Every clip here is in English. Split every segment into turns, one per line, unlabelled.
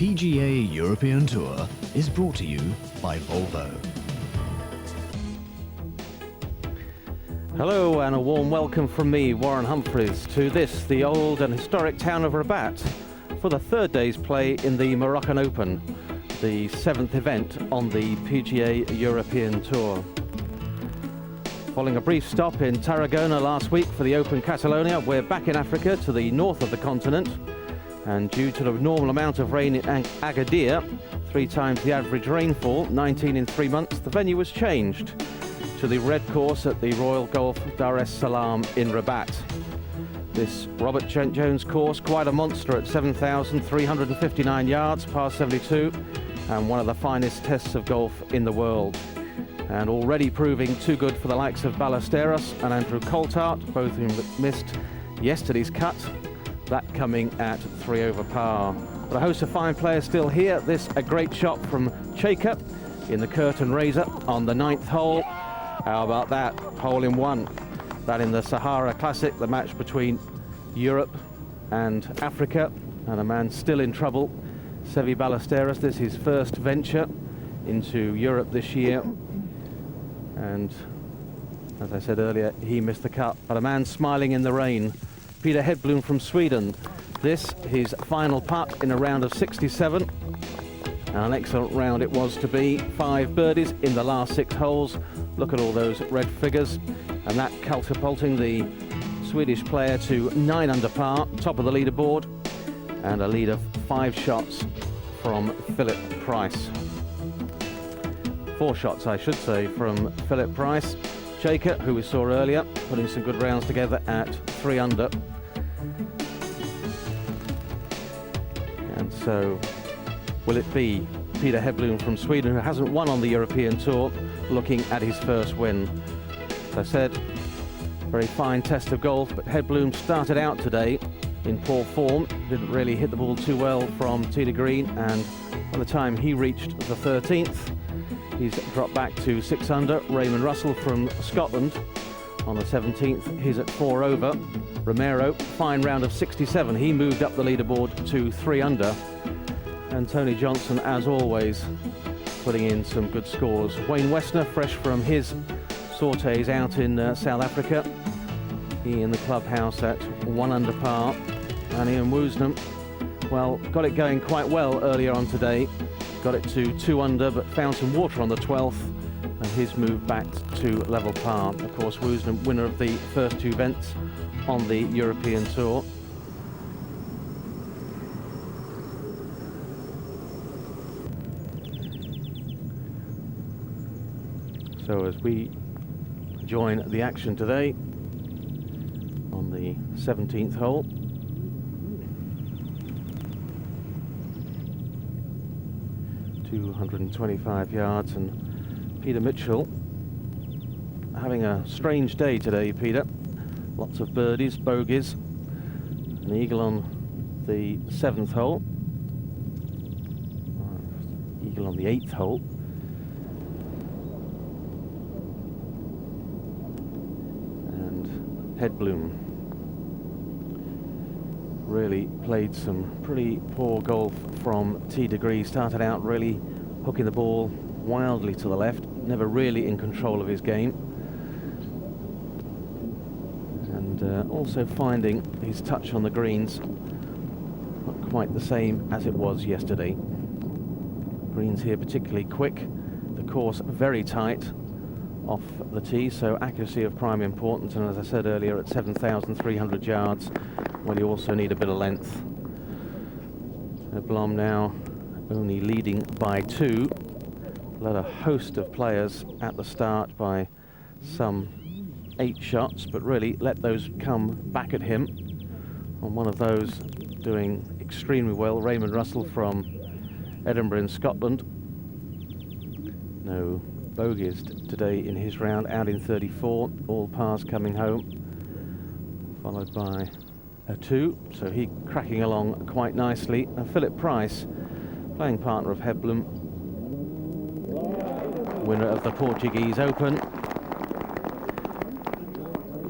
PGA European Tour is brought to you by Volvo.
Hello and a warm welcome from me, Warren Humphreys, to this, the old and historic town of Rabat, for the third day's play in the Moroccan Open, the 7th event on the PGA European Tour. Following a brief stop in Tarragona last week for the Open Catalonia, we're back in Africa to the north of the continent. And due to the normal amount of rain in Agadir, 3 times the average rainfall, 19 in 3 months, the venue was changed to the red course at the Royal Golf Dar es Salaam in Rabat. This Robert Trent Jones course, quite a monster at 7,359 yards, par 72, and one of the finest tests of golf in the world. And already proving too good for the likes of Ballesteros and Andrew Coulthard, both who missed yesterday's cut. That coming at 3 over par. But a host of fine players still here. This a great shot from Chaka in the curtain raiser on the 9th hole. How about that? Hole in one. That in the Sahara Classic, the match between Europe and Africa. And a man still in trouble, Seve Ballesteros. This is his first venture into Europe this year. And as I said earlier, he missed the cut. But a man smiling in the rain. Peter Hedblom from Sweden. This, his final putt in a round of 67. And an excellent round it was to be. 5 birdies in the last 6 holes. Look at all those red figures. And that catapulting the Swedish player to 9 under par, top of the leaderboard. And a lead of 5 shots from Philip Price. 4 shots, I should say, from Philip Price. Chaka, who we saw earlier, putting some good rounds together at 3 under. And so, will it be Peter Hedblom from Sweden, who hasn't won on the European Tour, looking at his first win? As I said, very fine test of golf, but Hedblom started out today in poor form. Didn't really hit the ball too well from tee to green, and by the time he reached the 13th, he's dropped back to 6 under. Raymond Russell from Scotland on the 17th, he's at 4 over. Romero, fine round of 67. He moved up the leaderboard to 3 under. And Tony Johnson, as always, putting in some good scores. Wayne Westner, fresh from his sorties out in South Africa. He in the clubhouse at 1 under par. And Ian Woosnam, well, got it going quite well earlier on today. Got it to 2 under, but found some water on the 12th, and his move back to level par. Of course, Woosnam, winner of the first 2 events on the European Tour. So as we join the action today on the 17th hole, .225 yards, and Peter Mitchell having a strange day today, Peter. Lots of birdies, bogeys, an eagle on the 7th hole, eagle on the 8th hole, and Hedblom really played some pretty poor golf from tee to green. Started out really hooking the ball wildly to the left, never really in control of his game, and also finding his touch on the greens not quite the same as it was yesterday. Greens here particularly quick, the course very tight off the tee, so accuracy of prime importance, and as I said earlier, at 7,300 yards, well, you also need a bit of length. Blom now only leading by 2. Led a host of players at the start by some 8 shots, but really let those come back at him. On one of those, doing extremely well, Raymond Russell from Edinburgh in Scotland. No bogeys today in his round, out in 34, all pars coming home, followed by a 2, so he cracking along quite nicely. And Philip Price, playing partner of Hedblom, winner of the Portuguese Open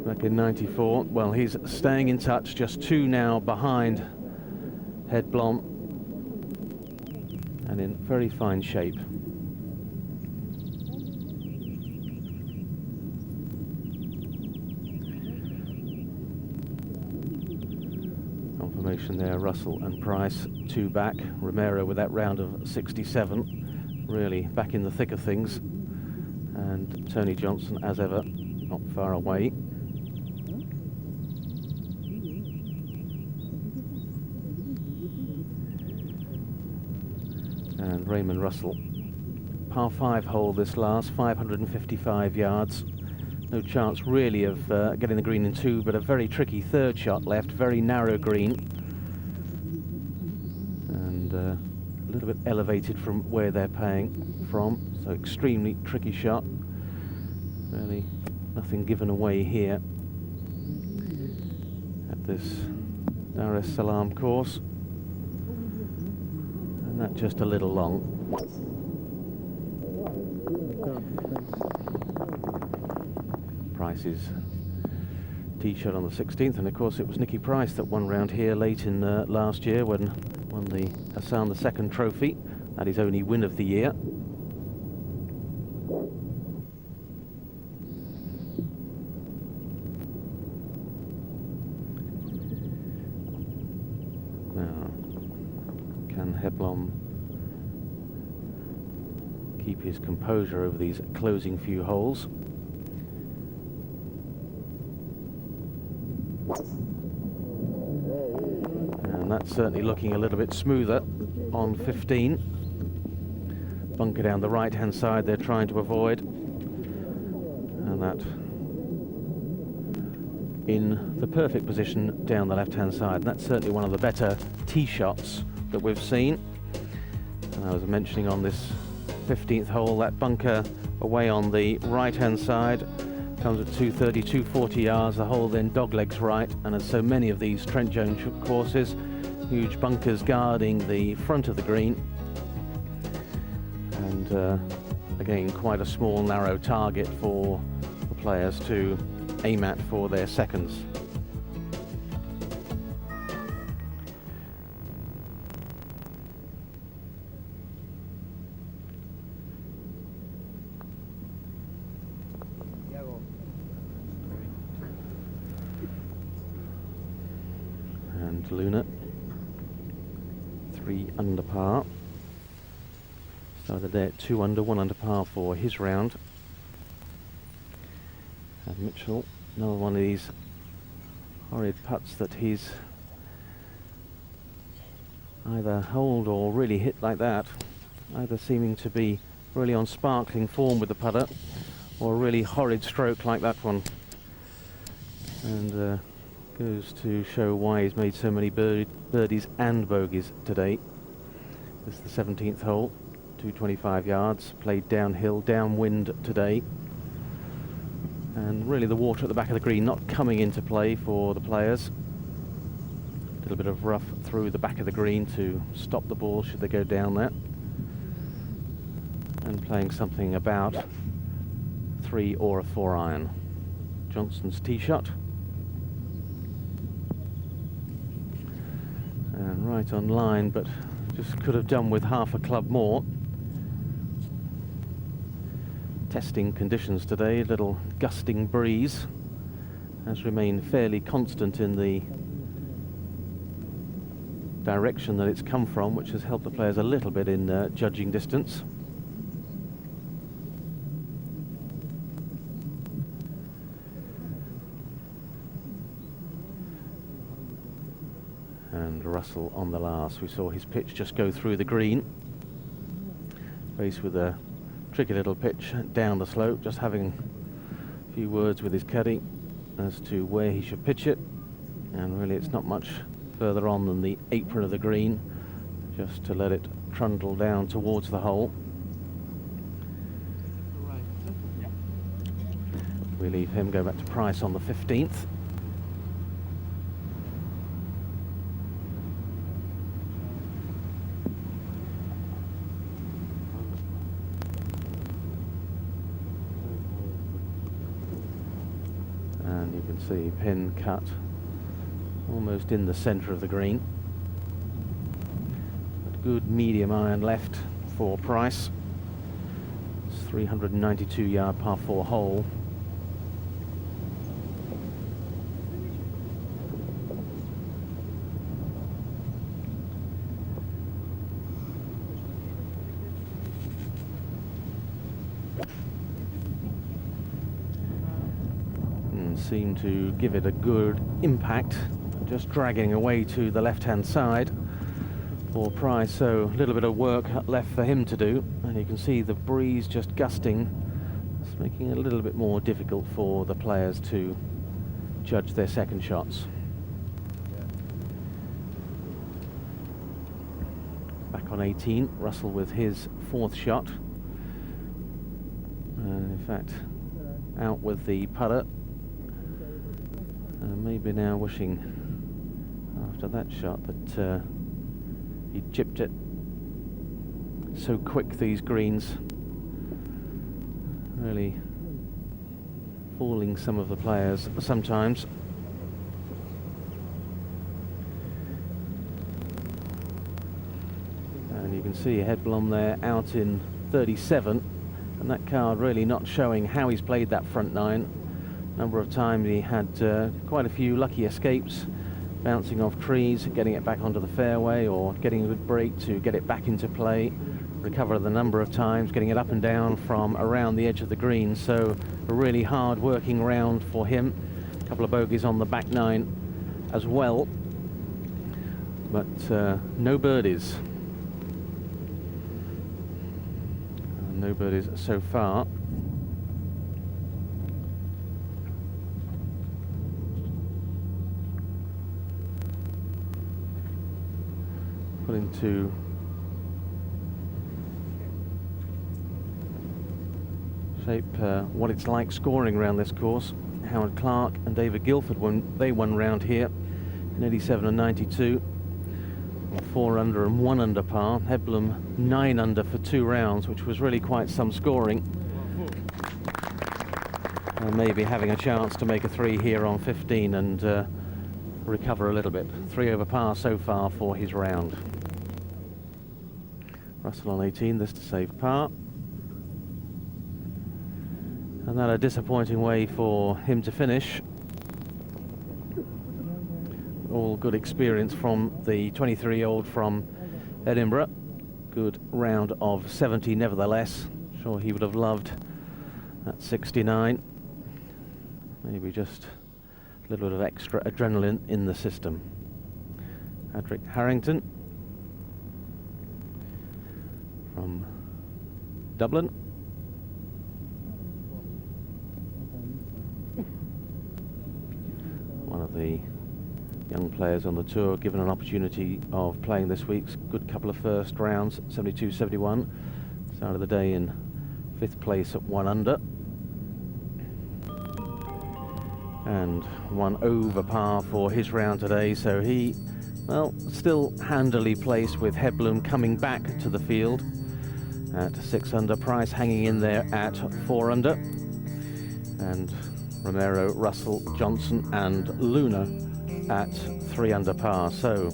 back in '94. Well, he's staying in touch, just 2 now behind Hedblom. and in very fine shape. Confirmation there, Russell and Price 2 back. Romero with that round of 67, really back in the thick of things. And Tony Johnson, as ever, not far away. And Raymond Russell, par 5 hole this last, 555 yards. No chance really of getting the green in 2, but a very tricky third shot left, very narrow green. And a little bit elevated from where they're playing from, so extremely tricky shot. Really nothing given away here at this Dar es Salaam course. And that just a little long. Price's tee shot on the 16th, and of course it was Nicky Price that won round here late in last year when won the Hassan II trophy. That is only win of the year. Now, can Heblom keep his composure over these closing few holes? And that's certainly looking a little bit smoother on 15. Bunker down the right hand side they're trying to avoid, and that in the perfect position down the left hand side. And that's certainly one of the better tee shots that we've seen. And I was mentioning on this 15th hole, that bunker away on the right hand side comes at 230, 240 yards. The hole then doglegs right, and as so many of these Trent Jones courses, huge bunkers guarding the front of the green, and again quite a small narrow target for the players to aim at for their seconds. And Luna, 3 under par. Started there at 2 under, 1 under par for his round. And Mitchell, another one of these horrid putts that he's either holed or really hit like that, either seeming to be really on sparkling form with the putter, or a really horrid stroke like that one. And goes to show why he's made so many birdies and bogeys today. This is the 17th hole, 225 yards, played downhill, downwind today. And really the water at the back of the green not coming into play for the players. A little bit of rough through the back of the green to stop the ball should they go down there. And playing something about 3 or a 4 iron. Johnson's tee shot. And right on line, but just could have done with half a club more. Testing conditions today, a little gusting breeze has remained fairly constant in the direction that it's come from, which has helped the players a little bit in judging distance. And Russell on the last. We saw his pitch just go through the green. Faced with a tricky little pitch down the slope, just having a few words with his caddy as to where he should pitch it. And really it's not much further on than the apron of the green, just to let it trundle down towards the hole. We leave him, go back to Price on the 15th. And you can see pin cut almost in the centre of the green. But good medium iron left for Price. It's 392-yard par 4 hole. Seem to give it a good impact, just dragging away to the left-hand side for Price, so a little bit of work left for him to do, and you can see the breeze just gusting. It's making it a little bit more difficult for the players to judge their second shots. Back on 18, Russell with his fourth shot, and in fact out with the putter. Maybe now wishing after that shot that he chipped it. So quick, these greens, really fooling some of the players sometimes. And you can see Hedblom there out in 37, and that card really not showing how he's played that front nine. Number of times he had quite a few lucky escapes, bouncing off trees, getting it back onto the fairway, or getting a good break to get it back into play, recover the number of times, getting it up and down from around the edge of the green. So a really hard working round for him. A couple of bogeys on the back nine as well, but no birdies. No birdies so far. Put into shape what it's like scoring around this course. Howard Clark and David Guilford won round here in 87 and 92. 4 under and 1 under par. Hedblom 9 under for 2 rounds, which was really quite some scoring. And maybe having a chance to make a 3 here on 15 and recover a little bit. 3 over par so far for his round. Russell on 18, this to save par. And that a disappointing way for him to finish. All good experience from the 23-year-old from Edinburgh. Good round of 70 nevertheless. Sure he would have loved that 69. Maybe just a little bit of extra adrenaline in the system. Patrick Harrington from Dublin. One of the young players on the tour given an opportunity of playing this week's good couple of first rounds, 72-71. Started the day in 5th place at 1 under. And 1 over par for his round today, so he, well, still handily placed with Hedblom coming back to the field at 6 under, Price hanging in there at 4 under, and Romero, Russell, Johnson and Luna at 3 under par. So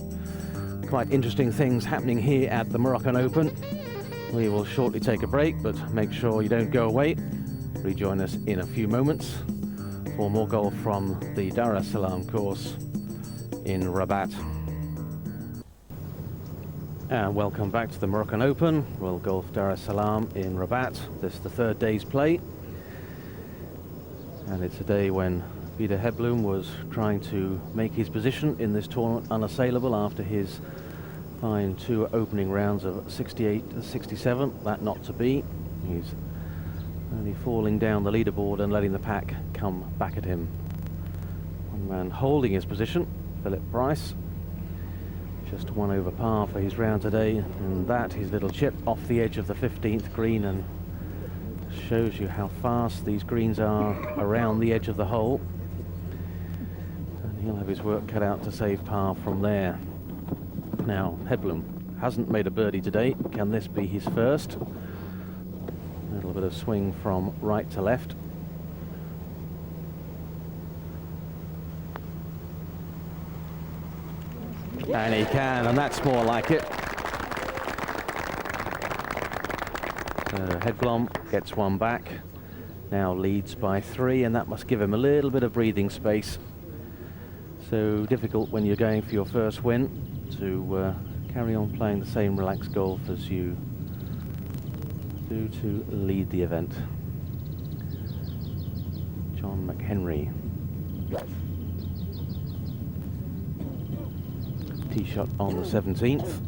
quite interesting things happening here at the Moroccan Open. We will shortly take a break, but make sure you don't go away. Rejoin us in a few moments for more golf from the Dar es Salaam course in Rabat. And welcome back to the Moroccan Open, Royal Golf Dar es Salaam in Rabat. This is the 3rd day's play, and it's a day when Peter Hedblom was trying to make his position in this tournament unassailable after his fine 2 opening rounds of 68 and 67. That not to be. He's only falling down the leaderboard and letting the pack come back at him. One man holding his position, Philip Price. Just 1 over par for his round today, and that his little chip off the edge of the 15th green, and shows you how fast these greens are around the edge of the hole. And he'll have his work cut out to save par from there. Now, Hedblom hasn't made a birdie today. Can this be his first? A little bit of swing from right to left. And he can, and that's more like it. Hedblom gets one back, now leads by 3, and that must give him a little bit of breathing space. So difficult when you're going for your first win to carry on playing the same relaxed golf as you do to lead the event. John McHenry. Tee shot on the 17th.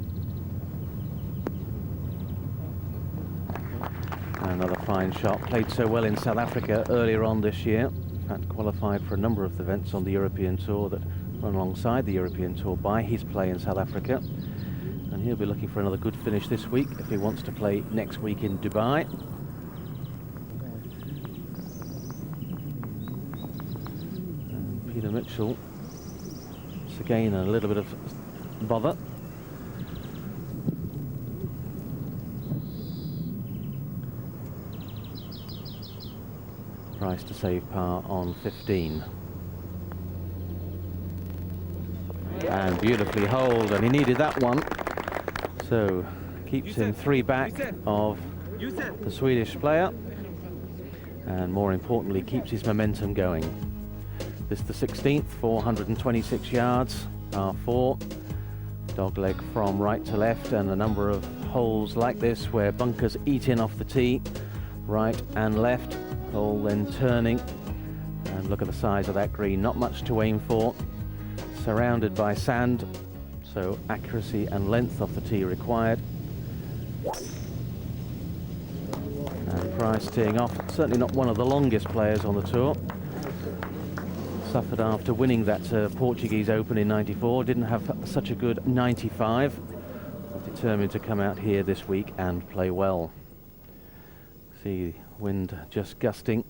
Another fine shot. Played so well in South Africa earlier on this year. In fact, qualified for a number of events on the European Tour that run alongside the European Tour by his play in South Africa. And he'll be looking for another good finish this week if he wants to play next week in Dubai. And Peter Mitchell, once again, a little bit of bother. Price to save par on 15. And beautifully holed, and he needed that one. So keeps him 3 back of the Swedish player, and more importantly keeps his momentum going. This is the 16th, 426 yards, par 4. Dogleg from right to left, and a number of holes like this where bunkers eat in off the tee, right and left. Hole then turning, and look at the size of that green, not much to aim for, surrounded by sand, so accuracy and length off the tee required. And Price teeing off, certainly not one of the longest players on the tour. Suffered after winning that Portuguese Open in '94, didn't have such a good 95. Determined to come out here this week and play well. See wind just gusting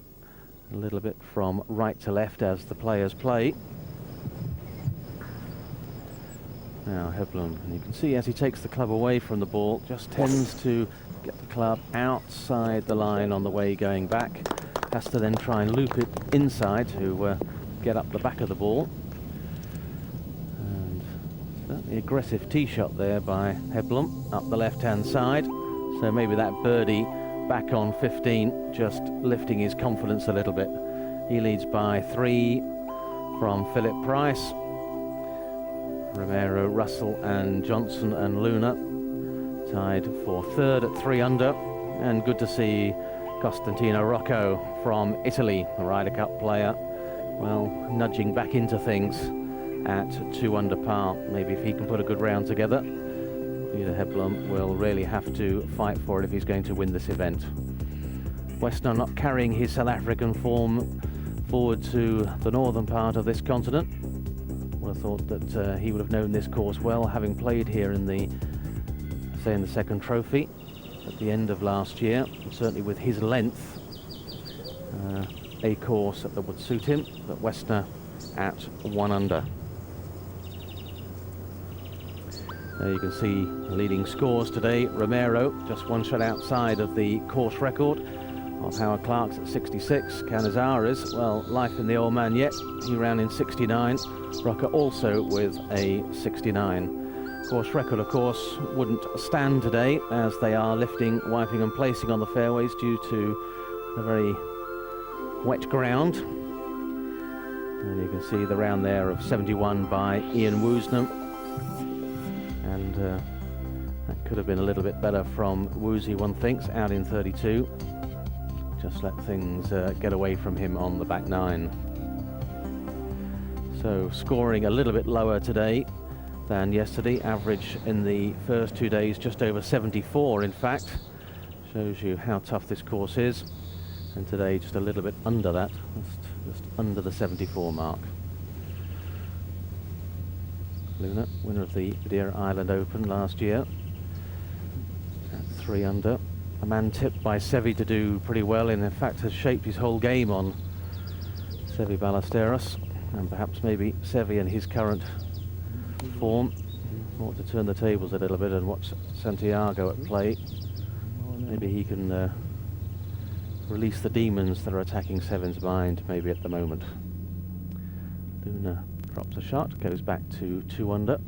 a little bit from right to left as the players play. Now Hedblom, and you can see as he takes the club away from the ball, just tends to get the club outside the line on the way going back. Has to then try and loop it inside to get up the back of the ball. And certainly aggressive tee shot there by Hedblom up the left-hand side. So maybe that birdie back on 15, just lifting his confidence a little bit. He leads by 3 from Philip Price. Romero, Russell and Johnson and Luna tied for 3rd at 3 under. And good to see Costantino Rocco from Italy, the Ryder Cup player, well, nudging back into things at 2 under par. Maybe if he can put a good round together, Peter Hedblom will really have to fight for it if he's going to win this event. Westner not carrying his South African form forward to the northern part of this continent. Would have thought that he would have known this course well, having played here in the second trophy at the end of last year. And certainly with his length, a course that would suit him, but Westner at 1 under. There you can see leading scores today. Romero just 1 shot outside of the course record of Howard Clark's at 66. Canizares, well, life in the old man yet. He ran in 69. Rucker also with a 69. Course record, of course, wouldn't stand today as they are lifting, wiping and placing on the fairways due to the very wet ground. And you can see the round there of 71 by Ian Woosnam. And that could have been a little bit better from Woosie, one thinks, out in 32. Just let things get away from him on the back 9. So scoring a little bit lower today than yesterday. Average in the first 2 days just over 74, in fact. Shows you how tough this course is. And today just a little bit under that, just under the 74 mark. Luna, winner of the Madeira Island Open last year, at 3 under. A man tipped by Seve to do pretty well, and in fact has shaped his whole game on Seve Ballesteros, and perhaps maybe Seve in his current form ought to turn the tables a little bit and watch Santiago at play. Maybe he can release the demons that are attacking Seven's mind maybe at the moment. Luna drops a shot, goes back to 2 under.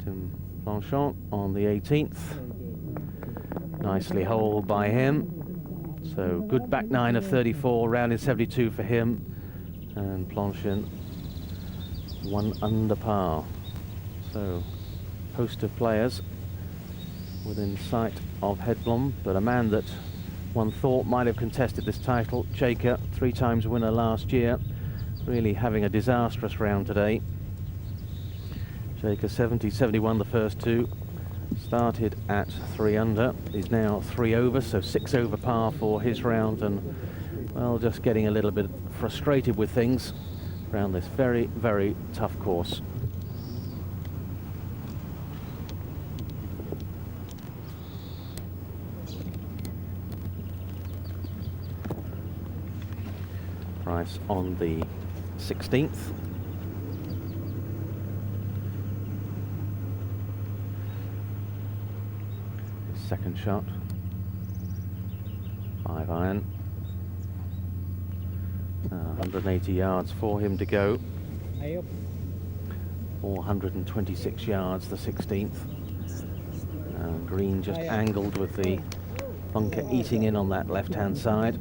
Tim Blanchard on the 18th. Nicely holed by him. So good back nine of 34, round in 72 for him. And Planchin 1 under par. So host of players within sight of Hedblom, but a man that one thought might have contested this title, Jaker, 3 times winner last year, really having a disastrous round today. Jaker 70, 71 the first 2. Started at 3 under, is now 3 over, so 6 over par for his round, and well, just getting a little bit frustrated with things around this very, very tough course. Price on the 16th. Second shot, 5 iron, 180 yards for him to go, 426 yards the 16th, green just angled with the bunker eating in on that left hand side.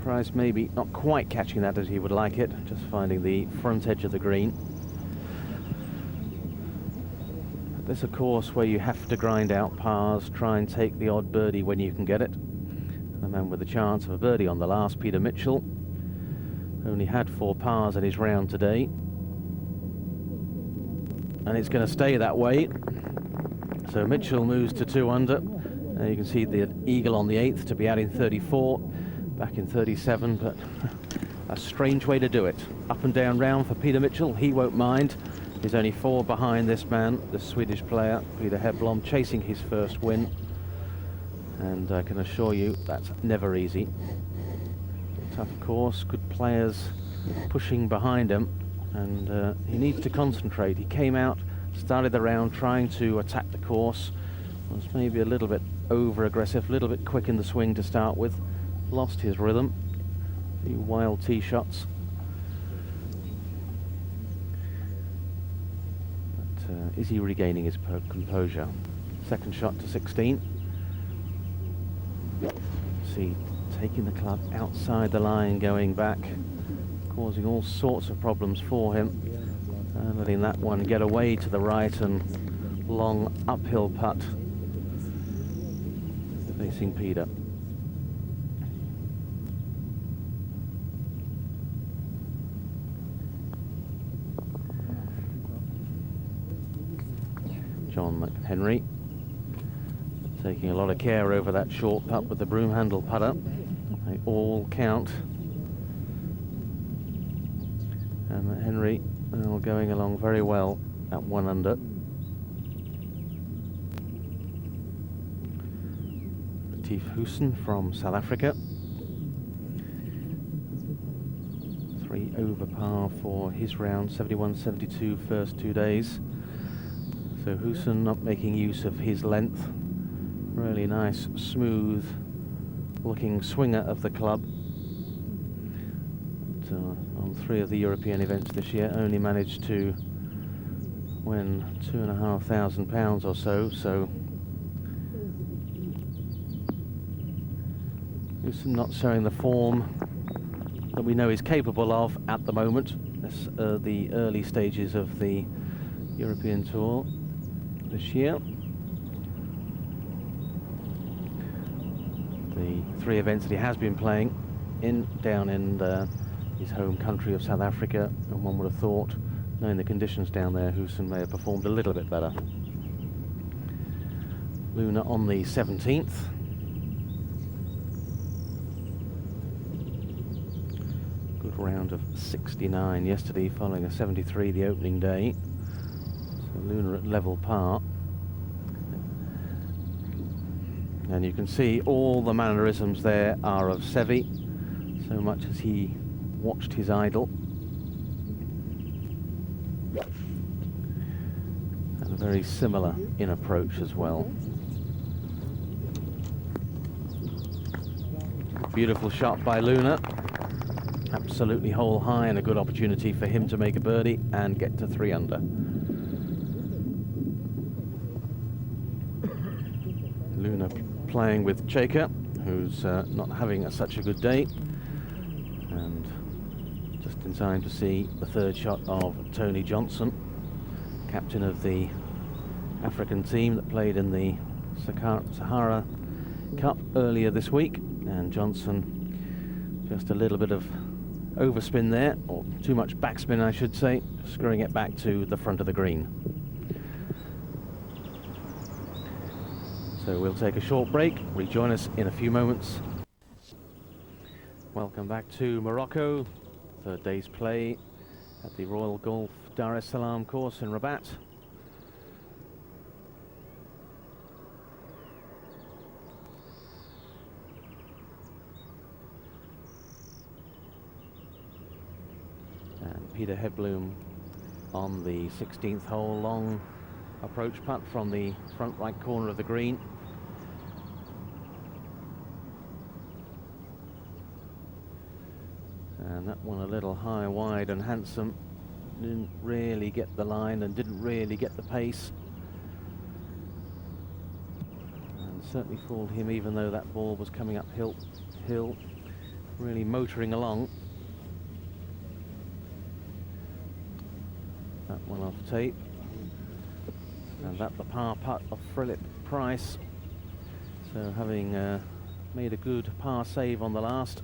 Price maybe not quite catching that as he would like it, just finding the front edge of the green. This is a course where you have to grind out pars, try and take the odd birdie when you can get it. The man with the chance of a birdie on the last, Peter Mitchell, only had 4 pars in his round today. And it's going to stay that way. So Mitchell moves to 2 under. You can see the eagle on the 8th to be out in 34, back in 37, but a strange way to do it. Up and down round for Peter Mitchell, he won't mind. He's only 4 behind this man, the Swedish player, Peter Hedblom, chasing his first win. And I can assure you that's never easy. Tough course, good players pushing behind him, and he needs to concentrate. He came out, started the round trying to attack the course, was maybe a little bit over-aggressive, a little bit quick in the swing to start with, lost his rhythm, a few wild tee shots. Is he regaining his composure? Second shot to 16. See, taking the club outside the line, going back, causing all sorts of problems for him, and letting that one get away to the right, and long uphill putt facing Peter. John McHenry taking a lot of care over that short putt with the broom handle putter. They all count. And McHenry going along very well at 1 under. Latif Hoosen from South Africa. 3 over par for his round, 71-72 first 2 days. So Hoosen not making use of his length. Really nice, smooth looking swinger of the club. But, on 3 of the European events this year, only managed to win £2,500 or so. So Hoosen not showing the form that we know he's capable of at the moment. This the early stages of the European Tour this year. The 3 events that he has been playing down in his home country of South Africa, and one would have thought, knowing the conditions down there, Hoosen may have performed a little bit better. Luna on the 17th. Good round of 69 yesterday, following a 73 the opening day. So Luna at level par. And you can see all the mannerisms there are of Seve, so much as he watched his idol. And a very similar in approach as well. Beautiful shot by Luna. Absolutely hole high, and a good opportunity for him to make a birdie and get to 3 under. Luna playing with Chaka, who's not having such a good day, and just in time to see the third shot of Tony Johnson, captain of the African team that played in the Sahara Cup earlier this week. And Johnson, just a little bit of overspin there, or too much backspin I should say, screwing it back to the front of the green. So we'll take a short break, rejoin us in a few moments. Welcome back to Morocco, third day's play at the Royal Golf Dar es Salaam course in Rabat. And Peter Hedblum on the 16th hole, long approach putt from the front right corner of the green. And that one a little high, wide and handsome. Didn't really get the line and didn't really get the pace. And certainly fooled him, even though that ball was coming uphill, really motoring along. That one off tape. And that the par putt of Philip Price. So having made a good par save on the last,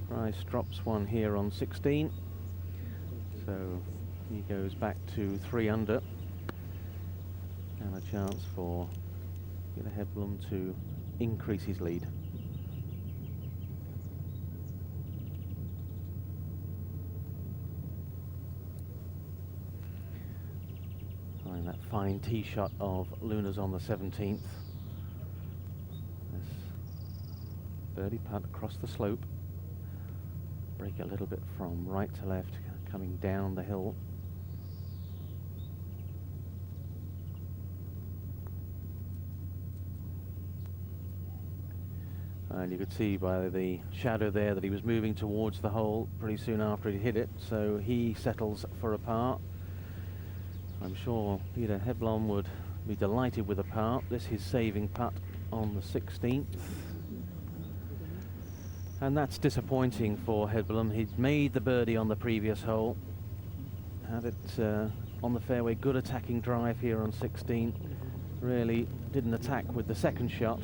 Price drops one here on 16. So he goes back to 3 under. And a chance for Peter Hedblum to increase his lead. And that fine tee shot of Luna's on the 17th. This birdie putt across the slope. Break a little bit from right to left, coming down the hill. And you could see by the shadow there that he was moving towards the hole pretty soon after he hit it, so he settles for a par. I'm sure Peter Hedblum would be delighted with a par. This is his saving putt on the 16th. And that's disappointing for Hedblum. He'd made the birdie on the previous hole. Had it on the fairway, good attacking drive here on 16. Really didn't attack with the second shot.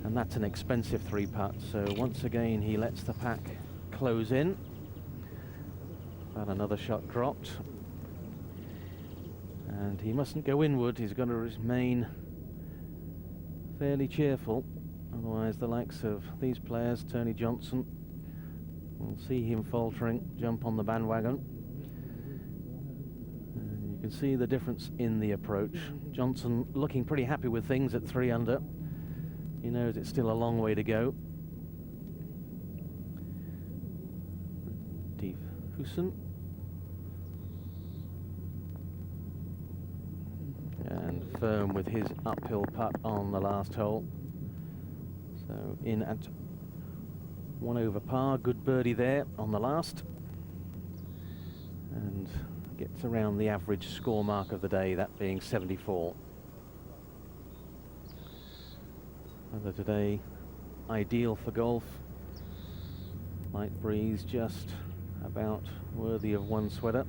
And that's an expensive 3-putt. So once again, he lets the pack close in. But another shot dropped. And he mustn't go inward. He's going to remain fairly cheerful. Otherwise, the likes of these players, Tony Johnson, will see him faltering, jump on the bandwagon. And you can see the difference in the approach. Johnson looking pretty happy with things at 3 under. He knows it's still a long way to go. Steve Hoosen. And firm with his uphill putt on the last hole. So in at 1 over par, good birdie there on the last. And gets around the average score mark of the day, that being 74. Weather today ideal for golf. Light breeze, just about worthy of one sweater.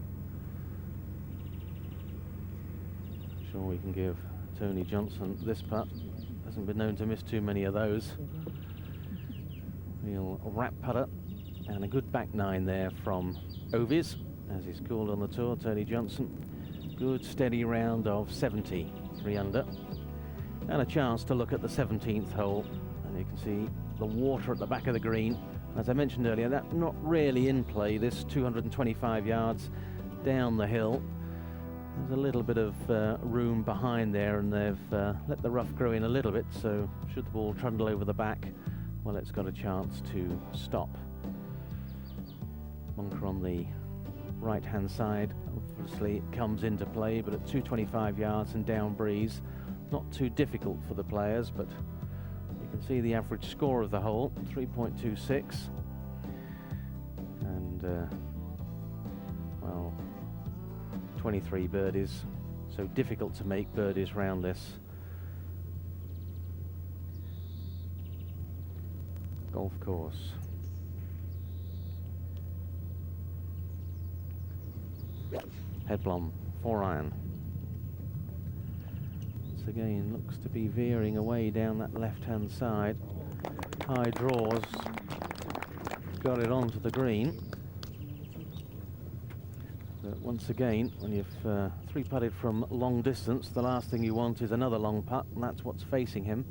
I'm sure we can give Tony Johnson this putt. Hasn't been known to miss too many of those. Real wrap putter, and a good back 9 there from Ovis, as he's called on the tour, Tony Johnson. Good steady round of 70, 3 under. And a chance to look at the 17th hole, and you can see the water at the back of the green. As I mentioned earlier, that's not really in play, this 225 yards down the hill. There's a little bit of room behind there, and they've let the rough grow in a little bit, so should the ball trundle over the back, well, it's got a chance to stop. Bunker on the right-hand side obviously comes into play, but at 225 yards and down breeze, not too difficult for the players, but you can see the average score of the hole, 3.26. And, well, 23 birdies, so difficult to make birdies round this. golf course. Headblom, 4-iron. Once again, looks to be veering away down that left-hand side. High draws, got it onto the green. But once again, when you've three-putted from long distance, the last thing you want is another long putt, and that's what's facing him.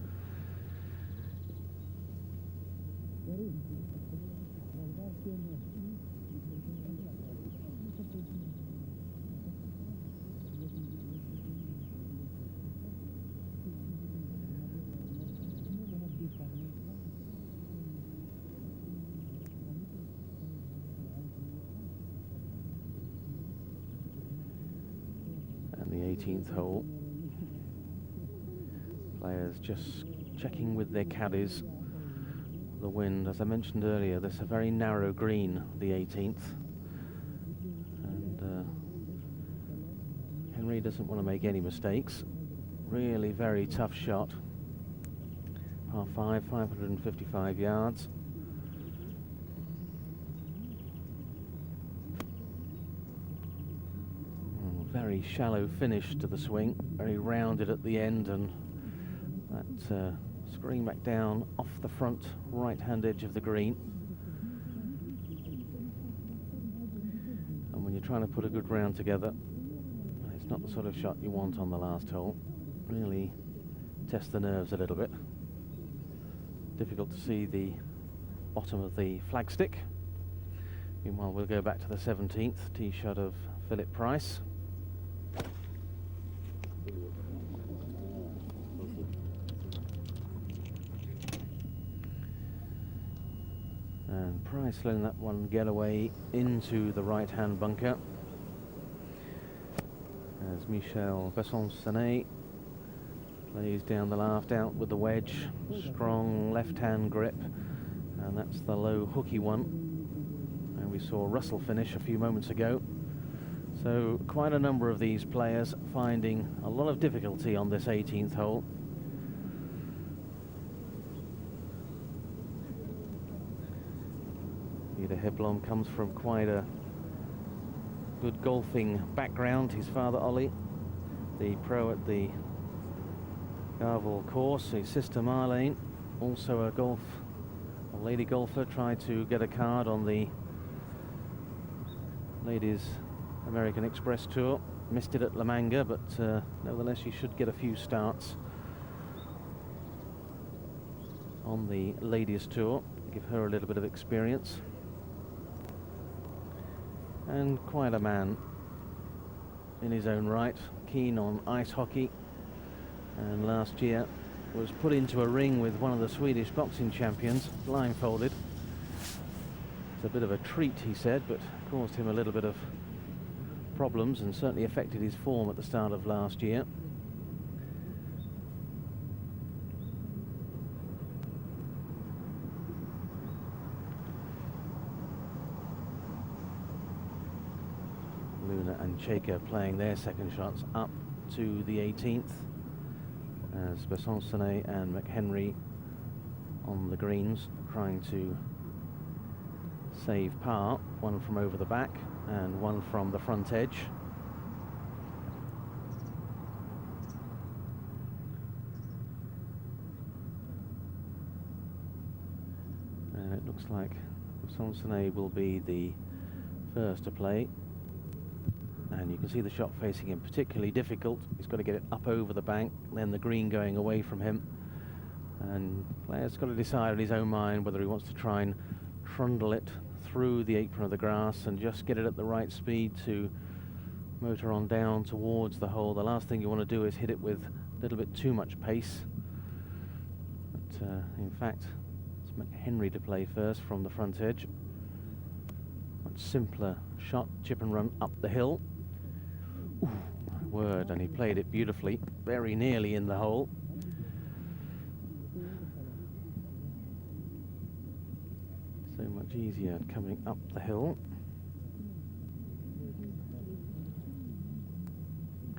And the 18th hole. Players just checking with their caddies. The wind, as I mentioned earlier, this is a very narrow green, the 18th. And Henry doesn't want to make any mistakes. Really very tough shot. Par 5, 555 yards. Very shallow finish to the swing, very rounded at the end, and that screen back down off the front right-hand edge of the green. And when you're trying to put a good round together, it's not the sort of shot you want on the last hole. Really test the nerves a little bit. Difficult to see the bottom of the flagstick. Meanwhile, we'll go back to the 17th tee shot of Philip Price. And Price letting that one get away into the right-hand bunker. As Michel Besson-Sanet plays down the laft out with the wedge. Strong left-hand grip. And that's the low hooky one. And we saw Russell finish a few moments ago. So quite a number of these players finding a lot of difficulty on this 18th hole. Peter Headblom comes from quite a good golfing background. His father Ollie, the pro at the Garval course. His sister Marlene, also a lady golfer, tried to get a card on the ladies American Express Tour. Missed it at La Manga, but nevertheless she should get a few starts on the ladies tour, give her a little bit of experience. And quite a man in his own right, keen on ice hockey, and last year was put into a ring with one of the Swedish boxing champions, blindfolded. It's a bit of a treat, he said, but caused him a little bit of problems and certainly affected his form at the start of last year. Luna and Chaka playing their second shots up to the 18th, as Besson-Sanet and McHenry on the greens trying to save par, one from over the back and one from the front edge. And it looks like Besson-Sanet will be the first to play. And you can see the shot facing him particularly difficult. He's got to get it up over the bank, then the green going away from him. And player's got to decide in his own mind whether he wants to try and trundle it through the apron of the grass and just get it at the right speed to motor on down towards the hole. The last thing you want to do is hit it with a little bit too much pace. But in fact, it's McHenry to play first from the front edge. Much simpler shot, chip and run up the hill. Ooh, my word, and he played it beautifully, very nearly in the hole. So much easier coming up the hill.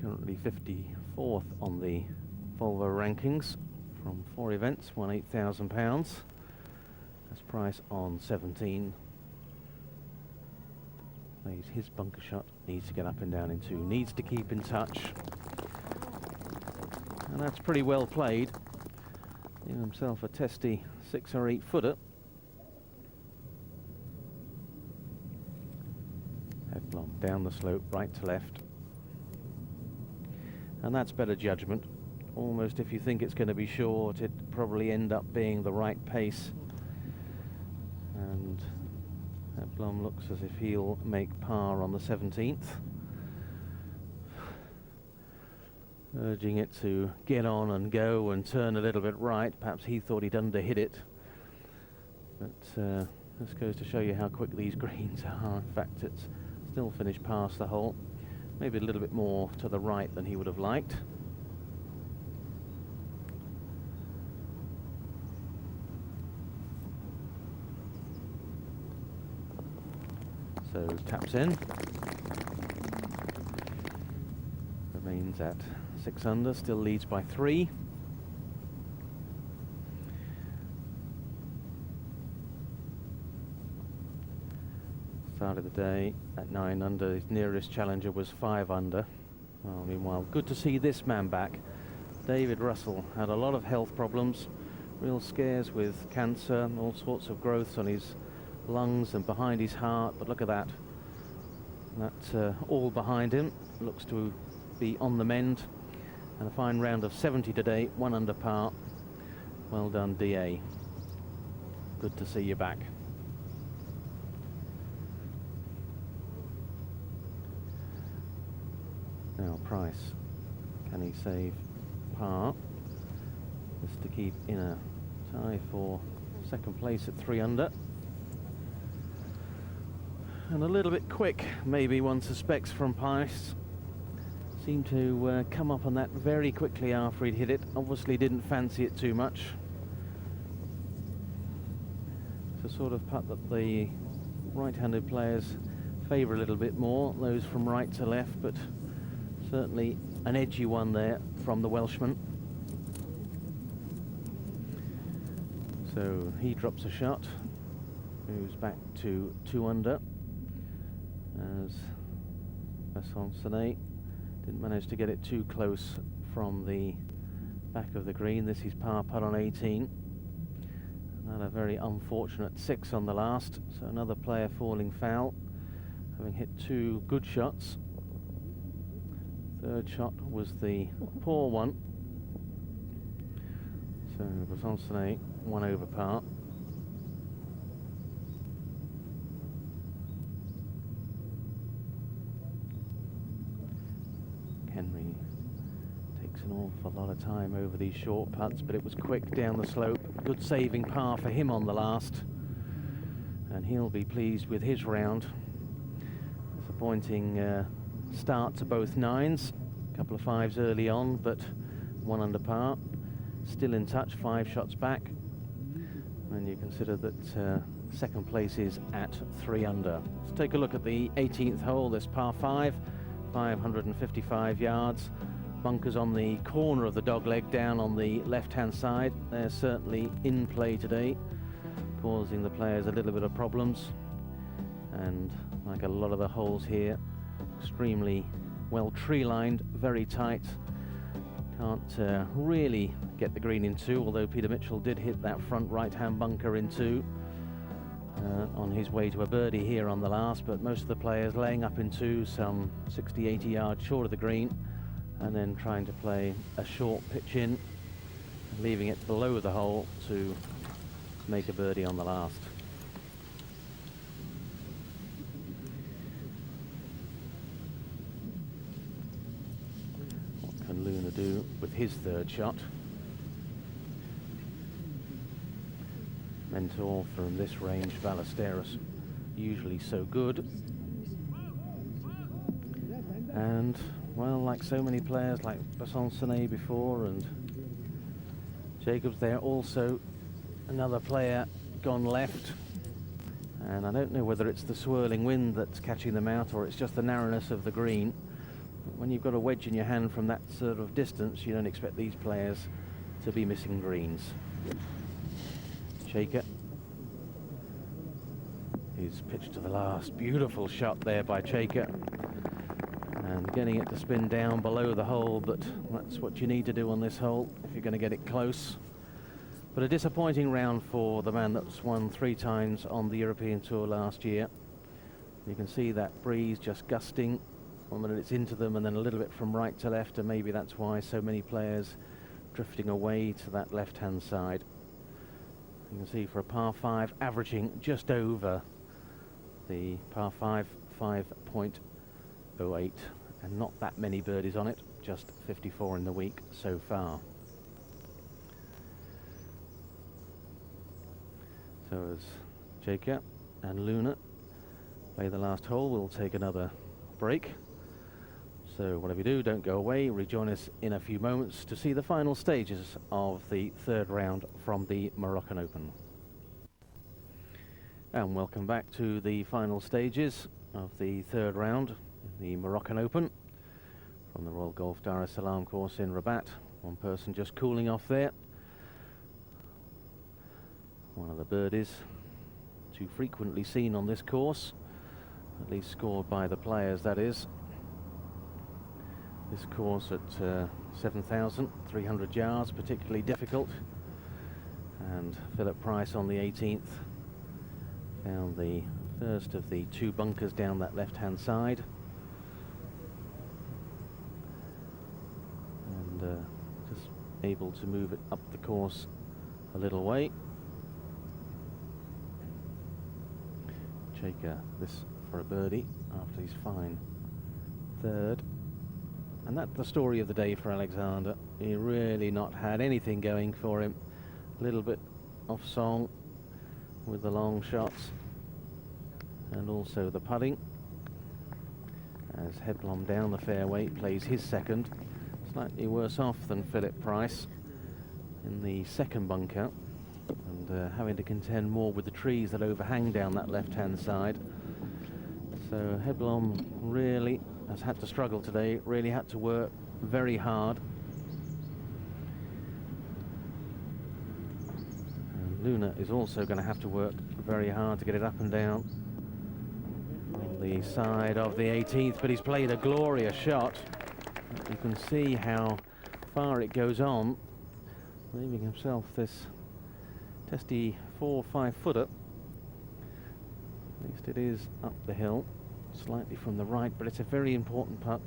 Currently 54th on the Volvo rankings from 4 events, won £8,000. That's Price on 17. Plays his bunker shot, needs to get up and down in 2, needs to keep in touch. And that's pretty well played. Giving himself a testy 6 or 8 footer. Headlong down the slope, right to left. And that's better judgment. Almost if you think it's going to be short, it'd probably end up being the right pace. And Blom looks as if he'll make par on the 17th. Urging it to get on and go and turn a little bit right. Perhaps he thought he'd underhit it. But this goes to show you how quick these greens are. In fact, it's still finished past the hole. Maybe a little bit more to the right than he would have liked. So taps in. Remains at 6 under, still leads by 3. Started the day at 9 under. His nearest challenger was 5 under. Well, meanwhile, good to see this man back. David Russell had a lot of health problems, real scares with cancer, all sorts of growths on his lungs and behind his heart, but look at that. That's all behind him. Looks to be on the mend. And a fine round of 70 today, 1 under par. Well done, DA. Good to see you back. Now Price, can he save par? Just to keep in a tie for second place at 3 under. And a little bit quick, maybe one suspects, from Price. Seemed to come up on that very quickly after he'd hit it. Obviously didn't fancy it too much. It's a sort of putt that the right-handed players favour a little bit more, those from right to left, but certainly an edgy one there from the Welshman. So he drops a shot, moves back to 2 under, as Salam didn't manage to get it too close from the back of the green. This is par putt on 18. And a very unfortunate 6 on the last, so another player falling foul, having hit 2 good shots. Third shot was the poor one. So Salam 1 over par. Henry takes an awful lot of time over these short putts, but it was quick down the slope. Good saving par for him on the last, and he'll be pleased with his round. Disappointing start to both 9s, a couple of 5s early on, but 1 under par. Still in touch, 5 shots back, and you consider that second place is at 3 under. Let's take a look at the 18th hole. This par 5, 555 yards. Bunkers on the corner of the dogleg down on the left-hand side. They're certainly in play today, causing the players a little bit of problems. And like a lot of the holes here, extremely well tree-lined, very tight. Can't really get the green in 2, although Peter Mitchell did hit that front right-hand bunker in 2 on his way to a birdie here on the last, but most of the players laying up in 2, some 60-80 yards short of the green, and then trying to play a short pitch in, leaving it below the hole to make a birdie on the last. What can Luna do with his third shot? Mentor from this range, Ballesteros, usually so good. And, well, like so many players, like Salam before, and Jacobs there also, another player gone left. And I don't know whether it's the swirling wind that's catching them out or it's just the narrowness of the green. But when you've got a wedge in your hand from that sort of distance, you don't expect these players to be missing greens. Shaker He's pitched to the last. Beautiful shot there by Chaker. And getting it to spin down below the hole, but that's what you need to do on this hole if you're going to get it close. But a disappointing round for the man that's won 3 times on the European Tour last year. You can see that breeze just gusting. 1 minute it's into them and then a little bit from right to left, and maybe that's why so many players drifting away to that left-hand side. You can see for a par 5 averaging just over the par 5, 5.08, and not that many birdies on it, just 54 in the week so far. So as Jacob and Luna play the last hole, we'll take another break. So whatever you do, don't go away. Rejoin us in a few moments to see the final stages of the 3rd round from the Moroccan Open. And welcome back to the final stages of the 3rd round in the Moroccan Open from the Royal Golf Dar es Salaam course in Rabat. One person just cooling off there. One of the birdies too frequently seen on this course, at least scored by the players, that is. This course at 7,300 yards, particularly difficult. And Philip Price on the 18th found the first of the 2 bunkers down that left-hand side. And just able to move it up the course a little way. Chaker this for a birdie after his fine 3rd. And that's the story of the day for Alexander. He really not had anything going for him. A little bit off song with the long shots and also the putting. As Hedblom down the fairway plays his 2nd, slightly worse off than Philip Price in the 2nd bunker, and having to contend more with the trees that overhang down that left-hand side. So Hedblom really has had to struggle today, really had to work very hard. And Luna is also going to have to work very hard to get it up and down on the side of the 18th, but he's played a glorious shot. You can see how far it goes on, leaving himself this testy 4 or 5 footer. At least it is up the hill, slightly from the right, but it's a very important putt.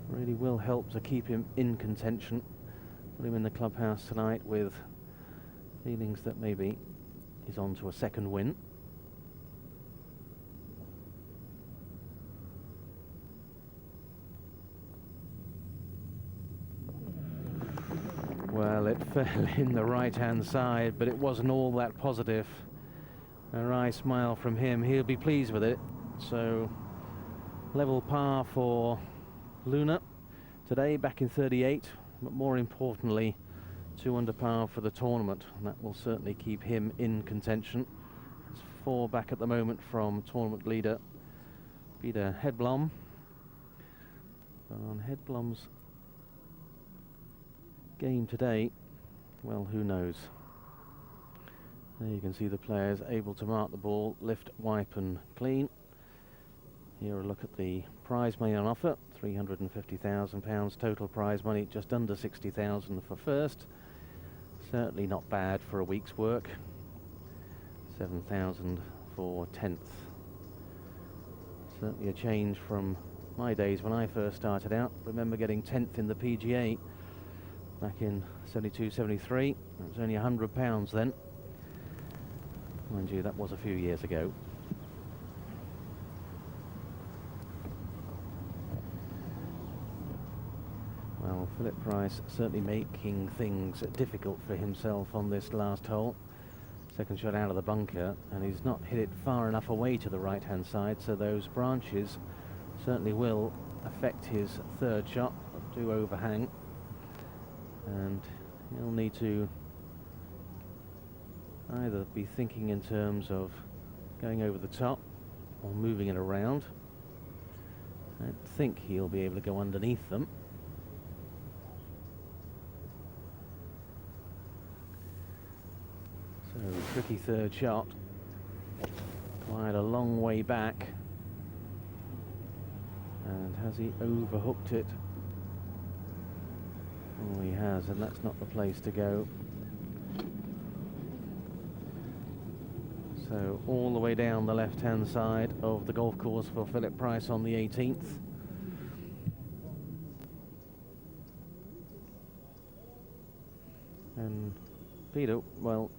Really will help to keep him in contention. Put him in the clubhouse tonight with feelings that maybe he's on to a 2nd win. Well, it fell in the right-hand side, but it wasn't all that positive. A wry smile from him. He'll be pleased with it. So, level par for Luna today, back in 38, but more importantly, 2 under par for the tournament, and that will certainly keep him in contention. It's 4 back at the moment from tournament leader Peter Hedblom. On Hedblom's game today, well, who knows? There you can see the players able to mark the ball, lift, wipe and clean. Here a look at the prize money on offer, £350,000 total prize money, just under 60,000 for first. Certainly not bad for a week's work. 7,000 for 10th. Certainly a change from my days when I first started out. Remember getting 10th in the PGA back in 72, 73. It was only £100 then. Mind you, that was a few years ago. Well, Philip Price certainly making things difficult for himself on this last hole. 2nd shot out of the bunker, and he's not hit it far enough away to the right-hand side, so those branches certainly will affect his 3rd shot, do overhang, and he'll need to either be thinking in terms of going over the top or moving it around. I don't think he'll be able to go underneath them. So tricky 3rd shot. Quite a long way back. And has he overhooked it? Oh, he has, and that's not the place to go. So all the way down the left-hand side of the golf course for Philip Price on the 18th. And Peter, well,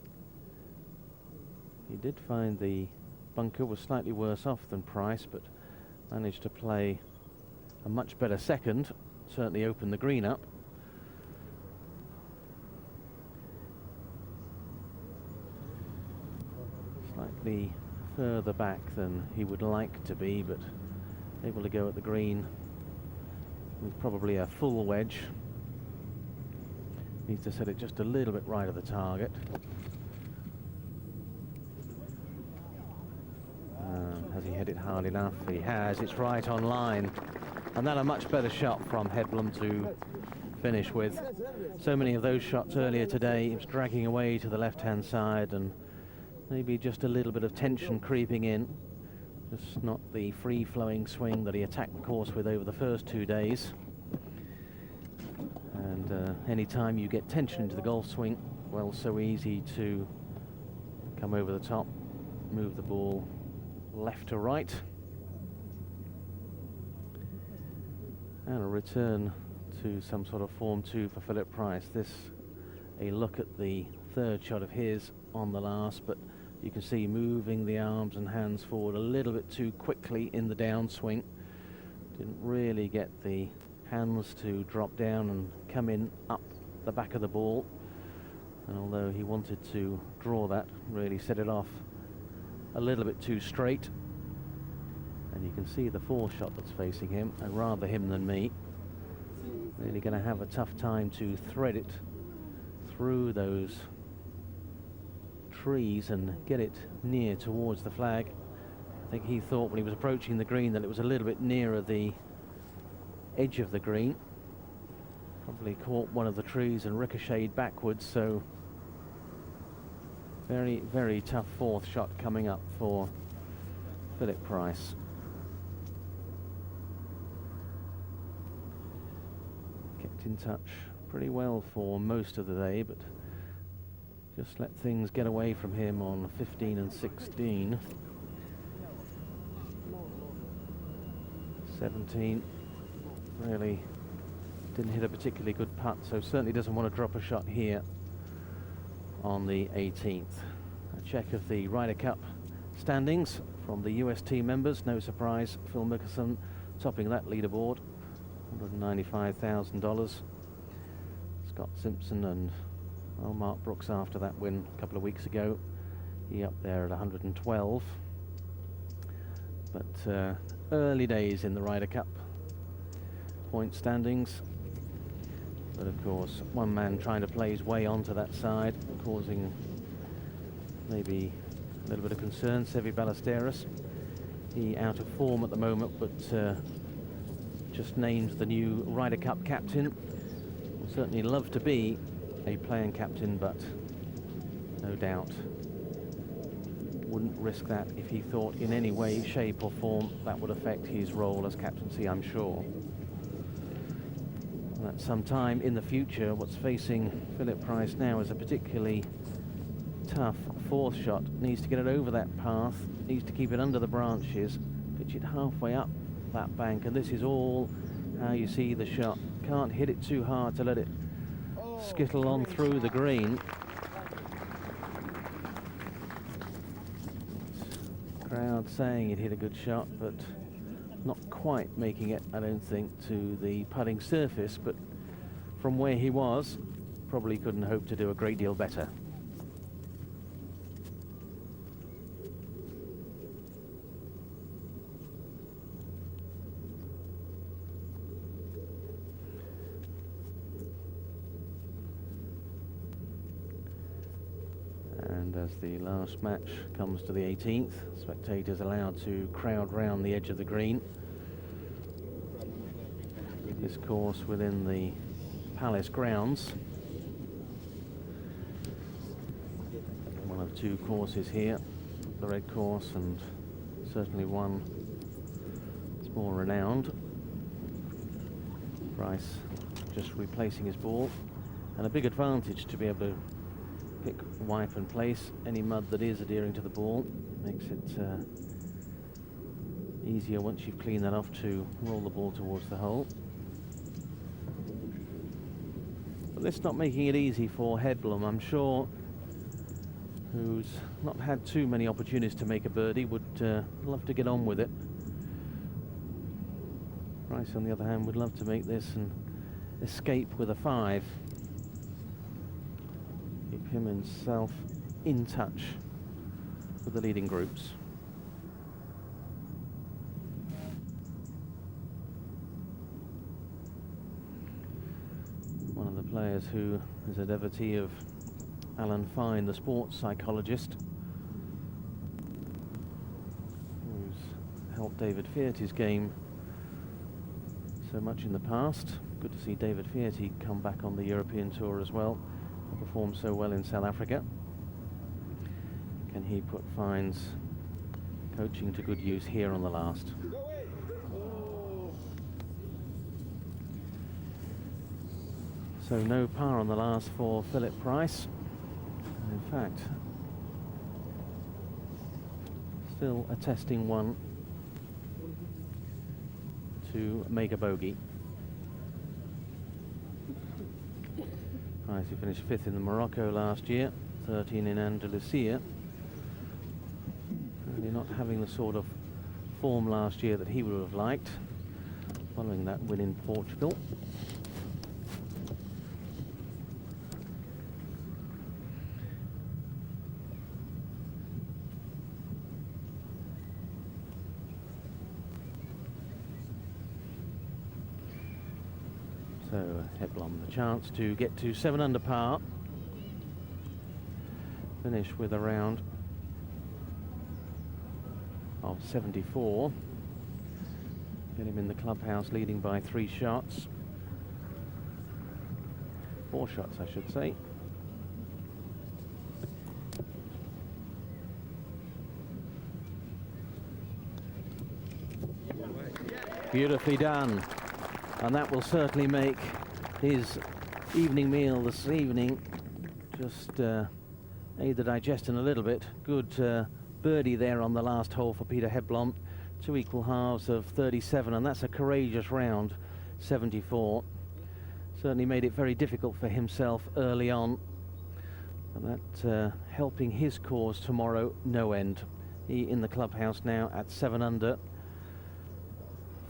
he did find the bunker was slightly worse off than Price, but managed to play a much better second, certainly opened the green up. Slightly further back than he would like to be, but able to go at the green with probably a full wedge. Needs to set it just a little bit right of the target. Has he hit it hard enough? He has. It's right on line. And then a much better shot from Headlam to finish with. So many of those shots earlier today, he was dragging away to the left-hand side, and maybe just a little bit of tension creeping in. Just not the free-flowing swing that he attacked the course with over the first 2 days. And any time you get tension into the golf swing, well, so easy to come over the top, move the ball left to right. And a return to some sort of form 2 for Philip Price. This, a look at the third shot of his on the last, but you can see moving the arms and hands forward a little bit too quickly in the downswing. Didn't really get the hands to drop down and come in up the back of the ball. And although he wanted to draw that, really set it off a little bit too straight. And you can see the fourth shot that's facing him, and rather him than me. Really going to have a tough time to thread it through those trees and get it near towards the flag. I think he thought when he was approaching the green that it was a little bit nearer the edge of the green. Probably caught one of the trees and ricocheted backwards, so very, very tough fourth shot coming up for Philip Price. Kept in touch pretty well for most of the day, but just let things get away from him on 15 and 16. 17 really didn't hit a particularly good putt, so certainly doesn't want to drop a shot here on the 18th. A check of the Ryder Cup standings from the US team members. No surprise, Phil Mickelson topping that leaderboard, $195,000. Scott Simpson and Mark Brooks after that win a couple of weeks ago, he up there at 112. But early days in the Ryder Cup point standings. But of course, one man trying to play his way onto that side, causing maybe a little bit of concern. Seve Ballesteros, he out of form at the moment, but just named the new Ryder Cup captain. Will certainly love to be a playing captain, but no doubt wouldn't risk that if he thought in any way, shape or form that would affect his role as captaincy, I'm sure. That sometime in the future, what's facing Philip Price now is a particularly tough fourth shot. Needs to get it over that path, needs to keep it under the branches, pitch it halfway up that bank, and this is all how you see the shot. Can't hit it too hard to let it skittle on through the green. Crowd saying it hit a good shot, but not quite making it, I don't think, to the putting surface, but from where he was, probably couldn't hope to do a great deal better. And as the last match comes to the 18th, spectators allowed to crowd round the edge of the green. This course within the Palace grounds. One of two courses here, the red course and certainly one that's more renowned. Price just replacing his ball, and a big advantage to be able to pick, wipe and place any mud that is adhering to the ball. Makes it easier once you've cleaned that off to roll the ball towards the hole. But that's not making it easy for Hedblom. I'm sure, who's not had too many opportunities to make a birdie, would love to get on with it. Price, on the other hand, would love to make this and escape with a 5. Keep him himself in touch with the leading groups. One of the players who is a devotee of Alan Fine, the sports psychologist, who's helped David Fearty's game so much in the past. Good to see David Fearty come back on the European Tour as well, and perform so well in South Africa. Can he put Fine's coaching to good use here on the last? So no par on the last for Philip Price. In fact, still attesting one to make a bogey. Price, who finished 5th in the Morocco last year, 13 in Andalusia. Really not having the sort of form last year that he would have liked, following that win in Portugal. So Hedblom, the chance to get to 7 under par, finish with a round of 74, get him in the clubhouse leading by 3 shots, 4 shots I should say. Beautifully done. And that will certainly make his evening meal this evening just aid the digestion a little bit. Good birdie there on the last hole for Peter Hedblom. 2 equal halves of 37, and that's a courageous round, 74. Certainly made it very difficult for himself early on. And that helping his cause tomorrow, no end. He in the clubhouse now at 7 under,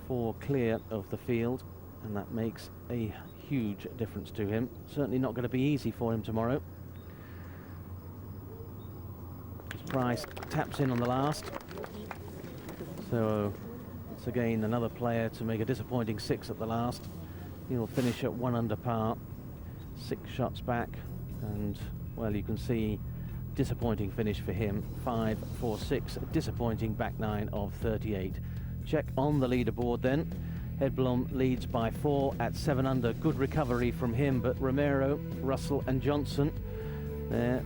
4 clear of the field. And that makes a huge difference to him. Certainly not going to be easy for him tomorrow. Price taps in on the last. So it's again another player to make a disappointing 6 at the last. He'll finish at 1 under par, 6 shots back, and well, you can see disappointing finish for him. 5, 4, 6, disappointing back 9 of 38. Check on the leaderboard then. Hedblom leads by 4 at 7 under. Good recovery from him, but Romero, Russell and Johnson, they're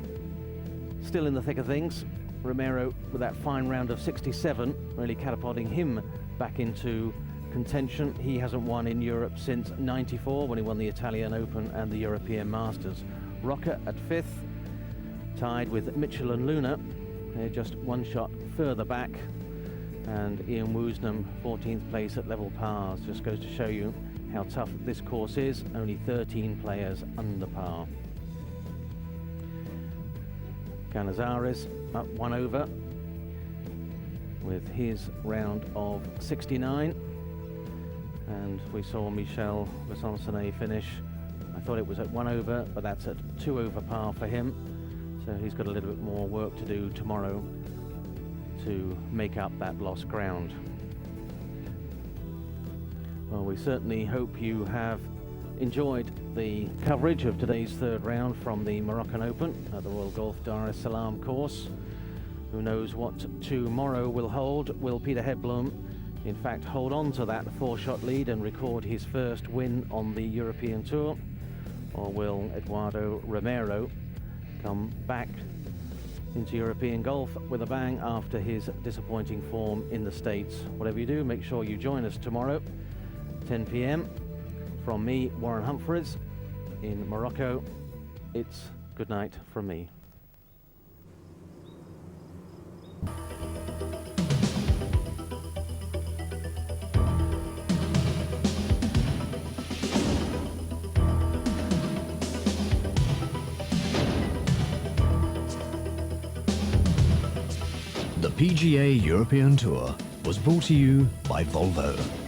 still in the thick of things. Romero with that fine round of 67, really catapulting him back into contention. He hasn't won in Europe since '94 when he won the Italian Open and the European Masters. Rocker at 5th, tied with Mitchell and Luna. They're just 1 shot further back. And Ian Woosnam, 14th place at level pars. Just goes to show you how tough this course is. Only 13 players under par. Canizares up 1 over with his round of 69. And we saw Michel Vassoncenet finish. I thought it was at 1 over, but that's at 2 over par for him. So he's got a little bit more work to do tomorrow to make up that lost ground. Well, we certainly hope you have enjoyed the coverage of today's 3rd round from the Moroccan Open at the Royal Golf Dar es Salaam course. Who knows what tomorrow will hold? Will Peter Hedblom in fact hold on to that 4-shot lead and record his first win on the European Tour? Or will Eduardo Romero come back into European golf with a bang after his disappointing form in the States. Whatever you do, make sure you join us tomorrow, 10 p.m. From me, Warren Humphreys, in Morocco. It's good night from me.
The PGA European Tour was brought to you by Volvo.